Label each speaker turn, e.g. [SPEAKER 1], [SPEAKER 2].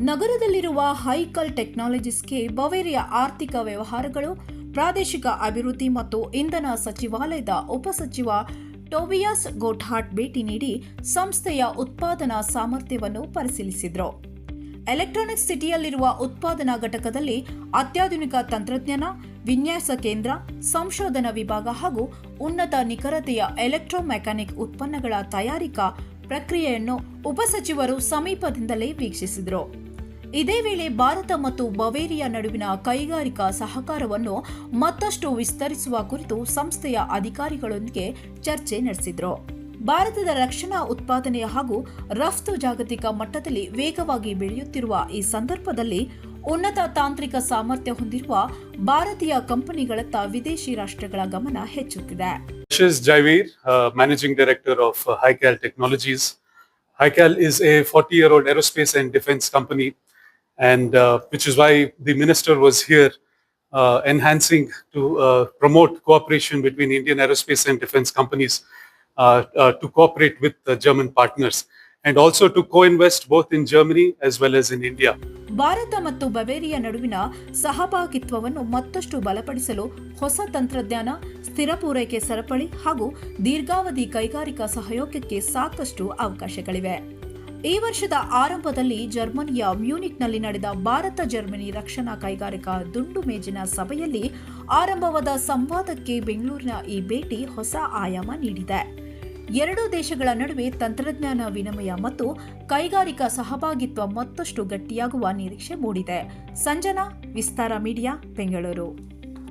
[SPEAKER 1] ನಗರದಲ್ಲಿರುವ ಹೈಕಲ್ ಟೆಕ್ನಾಲಜೀಸ್ಗೆ ಬವೇರಿಯಾ ಆರ್ಥಿಕ ವ್ಯವಹಾರಗಳು, ಪ್ರಾದೇಶಿಕ ಅಭಿವೃದ್ಧಿ ಮತ್ತು ಇಂಧನ ಸಚಿವಾಲಯದ ಉಪಸಚಿವ ಟೋಬಿಯಾಸ್ ಗೋಟ್ಹಾರ್ಟ್ ಭೇಟಿ ನೀಡಿ ಸಂಸ್ಥೆಯ ಉತ್ಪಾದನಾ ಸಾಮರ್ಥ್ಯವನ್ನು ಪರಿಶೀಲಿಸಿದರು. ಎಲೆಕ್ಟ್ರಾನಿಕ್ಸ್ ಸಿಟಿಯಲ್ಲಿರುವ ಉತ್ಪಾದನಾ ಘಟಕದಲ್ಲಿ ಅತ್ಯಾಧುನಿಕ ತಂತ್ರಜ್ಞಾನ, ವಿನ್ಯಾಸ ಕೇಂದ್ರ, ಸಂಶೋಧನಾ ವಿಭಾಗ ಹಾಗೂ ಉನ್ನತ ನಿಖರತೆಯ ಎಲೆಕ್ಟ್ರೋಮೆಕ್ಯಾನಿಕ್ ಉತ್ಪನ್ನಗಳ ತಯಾರಿಕಾ ಪ್ರಕ್ರಿಯೆಯನ್ನು ಉಪಸಚಿವರು ಸಮೀಪದಿಂದಲೇ ವೀಕ್ಷಿಸಿದರು. ಇದೇ ವೇಳೆ ಭಾರತ ಮತ್ತು ಬವೇರಿಯಾ ನಡುವಿನ ಕೈಗಾರಿಕಾ ಸಹಕಾರವನ್ನು ಮತ್ತಷ್ಟು ವಿಸ್ತರಿಸುವ ಕುರಿತು ಸಂಸ್ಥೆಯ ಅಧಿಕಾರಿಗಳೊಂದಿಗೆ ಚರ್ಚೆ ನಡೆಸಿದರು. ಭಾರತದ ರಕ್ಷಣಾ ಉತ್ಪಾದನೆ ಹಾಗೂ ರಫ್ತು ಜಾಗತಿಕ ಮಟ್ಟದಲ್ಲಿ ವೇಗವಾಗಿ ಬೆಳೆಯುತ್ತಿರುವ ಈ ಸಂದರ್ಭದಲ್ಲಿ ಉನ್ನತ ತಾಂತ್ರಿಕ ಸಾಮರ್ಥ್ಯ ಹೊಂದಿರುವ ಭಾರತೀಯ ಕಂಪನಿಗಳತ್ತ ವಿದೇಶಿ ರಾಷ್ಟ್ರಗಳ ಗಮನ ಹೆಚ್ಚುತ್ತಿದೆ.
[SPEAKER 2] Jaivir, Managing Director of HiCal Technologies. HiCal is a 40-year-old aerospace and defense company, and which is why the minister was here enhancing to promote cooperation between Indian aerospace and defense companies to cooperate with the German partners and also to co-invest both in Germany as well as in India.
[SPEAKER 1] Bharat ಮತ್ತು Bavaria ನಡುವಿನ ಸಹಭಾಗಿತ್ವವನ್ನು ಮತ್ತಷ್ಟು ಬಲಪಡಿಸಲು ಹೊಸ ತಂತ್ರಜ್ಞಾನ, ಸ್ಥಿರ ಪೂರೈಕೆ ಸರಪಳಿ ಹಾಗೂ ದೀರ್ಘಾವಧಿ ಕೈಗಾರಿಕಾ ಸಹಯೋಗಕ್ಕೆ ಸಾಕಷ್ಟು ಅವಕಾಶಗಳಿವೆ. ಈ ವರ್ಷದ ಆರಂಭದಲ್ಲಿ ಜರ್ಮನಿಯ ಮ್ಯೂನಿಕ್ನಲ್ಲಿ ನಡೆದ ಭಾರತ ಜರ್ಮನಿ ರಕ್ಷಣಾ ಕೈಗಾರಿಕಾ ದುಂಡು ಮೇಜಿನ ಸಭೆಯಲ್ಲಿ ಆರಂಭವಾದ ಸಂವಾದಕ್ಕೆ ಬೆಂಗಳೂರಿನ ಈ ಭೇಟಿ ಹೊಸ ಆಯಾಮ ನೀಡಿದೆ. ಎರಡೂ ದೇಶಗಳ ನಡುವೆ ತಂತ್ರಜ್ಞಾನ ವಿನಿಮಯ ಮತ್ತು ಕೈಗಾರಿಕಾ ಸಹಭಾಗಿತ್ವ ಮತ್ತಷ್ಟು ಗಟ್ಟಿಯಾಗುವ ನಿರೀಕ್ಷೆ ಮೂಡಿದೆ. ಸಂಜನಾ, ವಿಸ್ತಾರ ಮೀಡಿಯಾ, ಬೆಂಗಳೂರು.